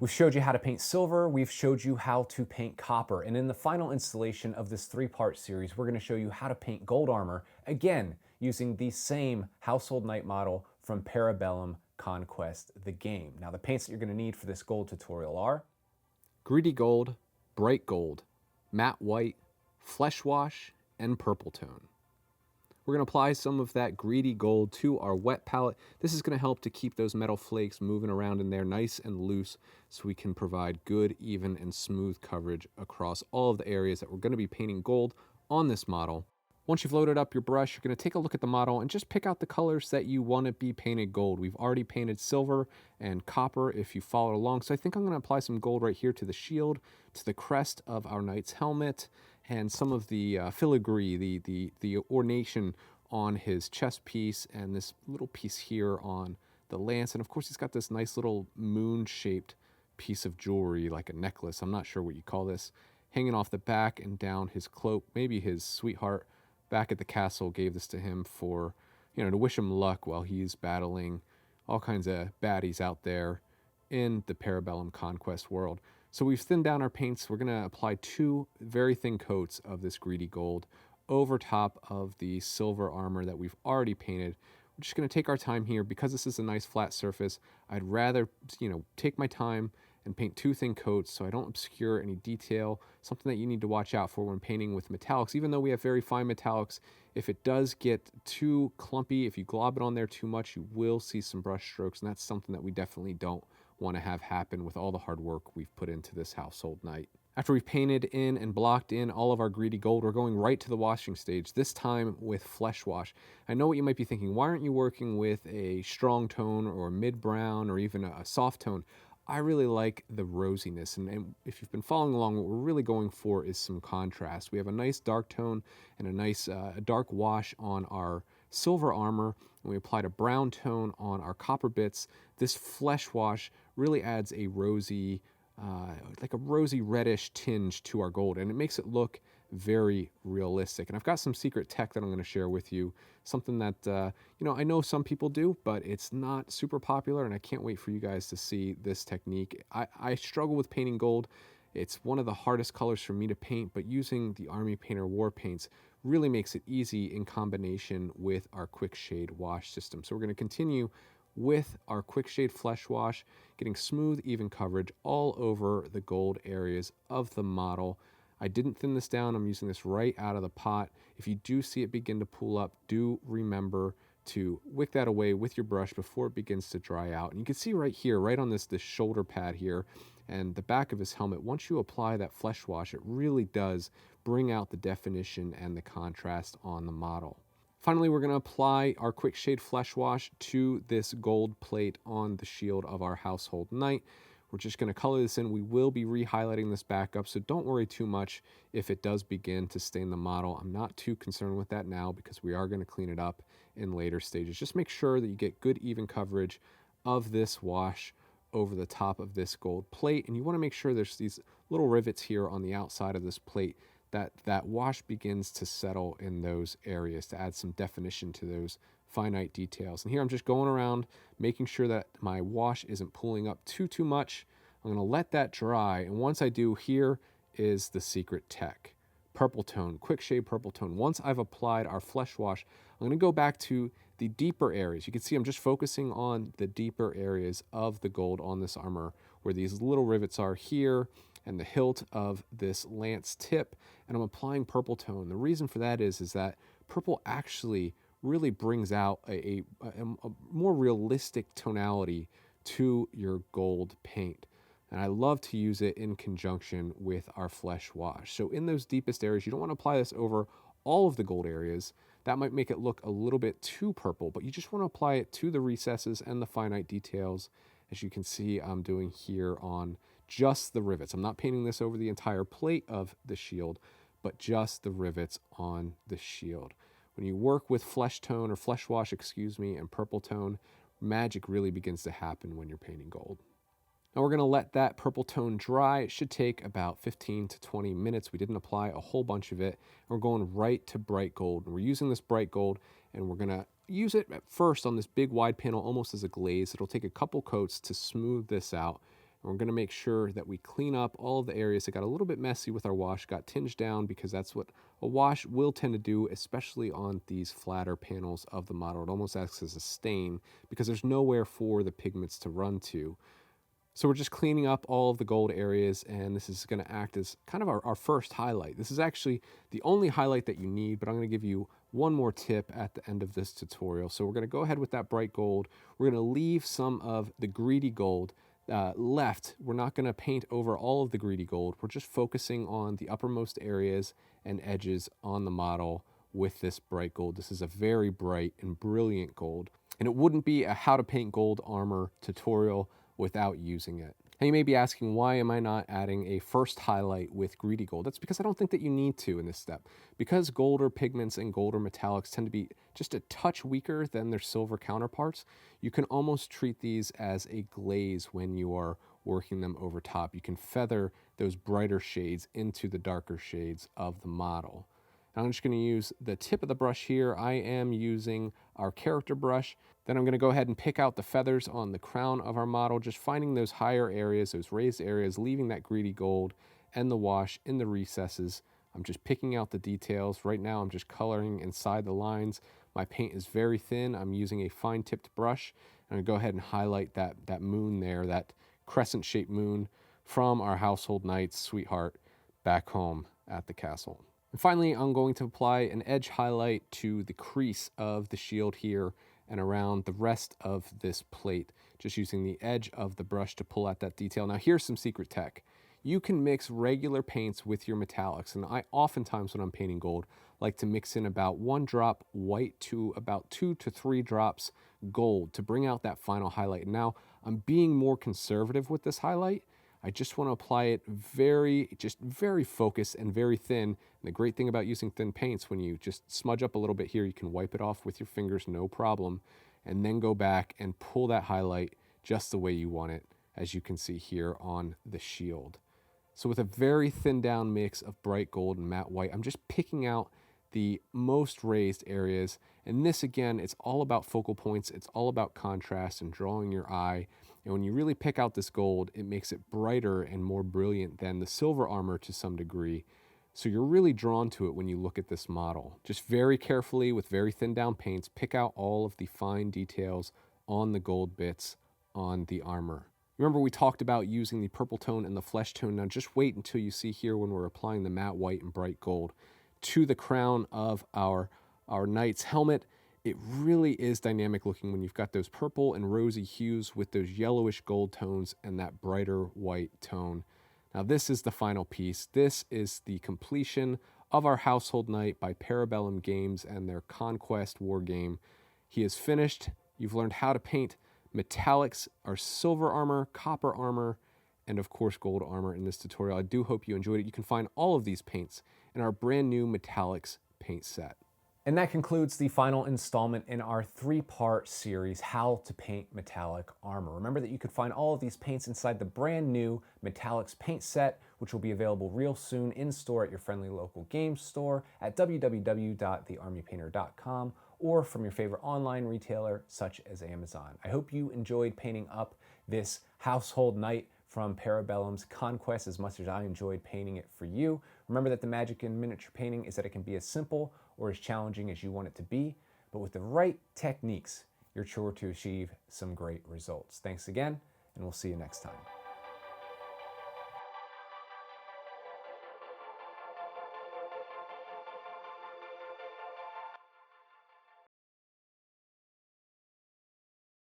We've showed you how to paint silver, we've showed you how to paint copper, and in the final installation of this three-part series, we're going to show you how to paint gold armor, again, using the same household knight model from Bellum Conquest, the game. Now, the paints that you're going to need for this gold tutorial are Greedy gold, bright gold, matte white, flesh wash, and purple tone. We're going to apply some of that greedy gold to our wet palette. This is going to help to keep those metal flakes moving around in there nice and loose so we can provide good, even, and smooth coverage across all of the areas that we're going to be painting gold on this model. Once you've loaded up your brush, you're going to take a look at the model and just pick out the colors that you want to be painted gold. We've already painted silver and copper if you followed along, so I think I'm going to apply some gold right here to the shield, to the crest of our knight's helmet, and some of the filigree, the ornation on his chest piece, and this little piece here on the lance. And of course, he's got this nice little moon-shaped piece of jewelry, like a necklace, I'm not sure what you call this, hanging off the back and down his cloak. Maybe his sweetheart back at the castle gave this to him for, to wish him luck while he's battling all kinds of baddies out there in the Bellum Conquest world. So we've thinned down our paints. We're going to apply 2 very thin coats of this greedy gold over top of the silver armor that we've already painted. We're just going to take our time here. Because this is a nice flat surface, I'd rather, take my time and paint 2 thin coats so I don't obscure any detail. Something that you need to watch out for when painting with metallics. Even though we have very fine metallics, if it does get too clumpy, if you glob it on there too much, you will see some brush strokes, and that's something that we definitely don't want to have happen with all the hard work we've put into this household knight. After we've painted in and blocked in all of our greedy gold, we're going right to the washing stage, this time with flesh wash. I know what you might be thinking, why aren't you working with a strong tone or a mid-brown or even a soft tone? I really like the rosiness, and if you've been following along, what we're really going for is some contrast. We have a nice dark tone and a nice dark wash on our silver armor, and we applied a brown tone on our copper bits. This flesh wash really adds a rosy, like a rosy reddish tinge to our gold, and it makes it look very realistic. And I've got some secret tech that I'm going to share with you, something that I know some people do, but it's not super popular, and I can't wait for you guys to see this technique. I struggle with painting gold. It's one of the hardest colors for me to paint, but using the Army Painter Warpaints really makes it easy in combination with our quick shade wash system. So we're going to continue with our quick shade flesh wash, getting smooth, even coverage all over the gold areas of the model. I didn't thin this down. I'm using this right out of the pot. If you do see it begin to pool up, do remember to wick that away with your brush before it begins to dry out. And you can see right here, right on this shoulder pad here and the back of his helmet, once you apply that flesh wash, it really does bring out the definition and the contrast on the model. Finally, we're going to apply our quick shade flesh wash to this gold plate on the shield of our household knight. We're just going to color this in. We will be re-highlighting this back up, so don't worry too much if it does begin to stain the model. I'm not too concerned with that now because we are going to clean it up in later stages. Just make sure that you get good even coverage of this wash over the top of this gold plate, and you want to make sure there's these little rivets here on the outside of this plate that wash begins to settle in those areas to add some definition to those finite details. And here I'm just going around making sure that my wash isn't pooling up too much. I'm going to let that dry, and once I do, here is the secret tech. Purple tone, quick shade purple tone. Once I've applied our flesh wash, I'm going to go back to the deeper areas. You can see I'm just focusing on the deeper areas of the gold on this armor, where these little rivets are here and the hilt of this lance tip, and I'm applying purple tone. The reason for that is that purple actually really brings out a more realistic tonality to your gold paint. And I love to use it in conjunction with our flesh wash. So in those deepest areas, you don't want to apply this over all of the gold areas. That might make it look a little bit too purple, but you just want to apply it to the recesses and the finite details, as you can see I'm doing here on just the rivets. I'm not painting this over the entire plate of the shield, but just the rivets on the shield. When you work with flesh tone, or flesh wash, and purple tone, magic really begins to happen when you're painting gold. Now we're going to let that purple tone dry. It should take about 15 to 20 minutes. We didn't apply a whole bunch of it. We're going right to bright gold. And we're using this bright gold, and we're going to use it at first on this big wide panel almost as a glaze. It'll take a couple coats to smooth this out. And we're going to make sure that we clean up all of the areas that got a little bit messy with our wash, got tinged down, because that's what a wash will tend to do, especially on these flatter panels of the model. It almost acts as a stain because there's nowhere for the pigments to run to. So we're just cleaning up all of the gold areas, and this is going to act as kind of our first highlight. This is actually the only highlight that you need, but I'm going to give you one more tip at the end of this tutorial. So we're going to go ahead with that bright gold. We're going to leave some of the greedy gold left. We're not going to paint over all of the greedy gold. We're just focusing on the uppermost areas and edges on the model with this bright gold. This is a very bright and brilliant gold, and it wouldn't be a how to paint gold armor tutorial without using it. And you may be asking, why am I not adding a first highlight with greedy gold? That's because I don't think that you need to in this step. Because golder pigments and golder metallics tend to be just a touch weaker than their silver counterparts, you can almost treat these as a glaze when you are working them over top. You can feather those brighter shades into the darker shades of the model. I'm just going to use the tip of the brush here. I am using our character brush. Then I'm going to go ahead and pick out the feathers on the crown of our model, just finding those higher areas, those raised areas, leaving that greedy gold and the wash in the recesses. I'm just picking out the details. Right now I'm just coloring inside the lines. My paint is very thin. I'm using a fine-tipped brush. I'm going to go ahead and highlight that moon there, that crescent-shaped moon from our household knight's sweetheart back home at the castle. And finally, I'm going to apply an edge highlight to the crease of the shield here and around the rest of this plate, just using the edge of the brush to pull out that detail. Now here's some secret tech. You can mix regular paints with your metallics, and I oftentimes when I'm painting gold like to mix in about 1 drop white to about 2 to 3 drops gold to bring out that final highlight. Now I'm being more conservative with this highlight. I just want to apply it very focused and very thin. And the great thing about using thin paints, when you just smudge up a little bit here, you can wipe it off with your fingers, no problem, and then go back and pull that highlight just the way you want it, as you can see here on the shield. So with a very thin down mix of bright gold and matte white, I'm just picking out the most raised areas. And this, again, it's all about focal points. It's all about contrast and drawing your eye. And when you really pick out this gold, it makes it brighter and more brilliant than the silver armor to some degree. So you're really drawn to it when you look at this model. Just very carefully with very thin down paints, pick out all of the fine details on the gold bits on the armor. Remember, we talked about using the purple tone and the flesh tone. Now just wait until you see here when we're applying the matte white and bright gold to the crown of our knight's helmet. It really is dynamic looking when you've got those purple and rosy hues with those yellowish gold tones and that brighter white tone. Now this is the final piece. This is the completion of our household knight by Bellum Games and their Conquest war game. He is finished. You've learned how to paint metallics, our silver armor, copper armor, and of course gold armor in this tutorial. I do hope you enjoyed it. You can find all of these paints in our brand new metallics paint set. And that concludes the final installment in our 3-part series, How to Paint Metallic Armor. Remember that you could find all of these paints inside the brand new Metallics paint set, which will be available real soon in store at your friendly local game store at www.thearmypainter.com or from your favorite online retailer such as Amazon. I hope you enjoyed painting up this household knight from Bellum's Conquest as much as I enjoyed painting it for you. Remember that the magic in miniature painting is that it can be as simple or as challenging as you want it to be, but with the right techniques, you're sure to achieve some great results. Thanks again, and we'll see you next time.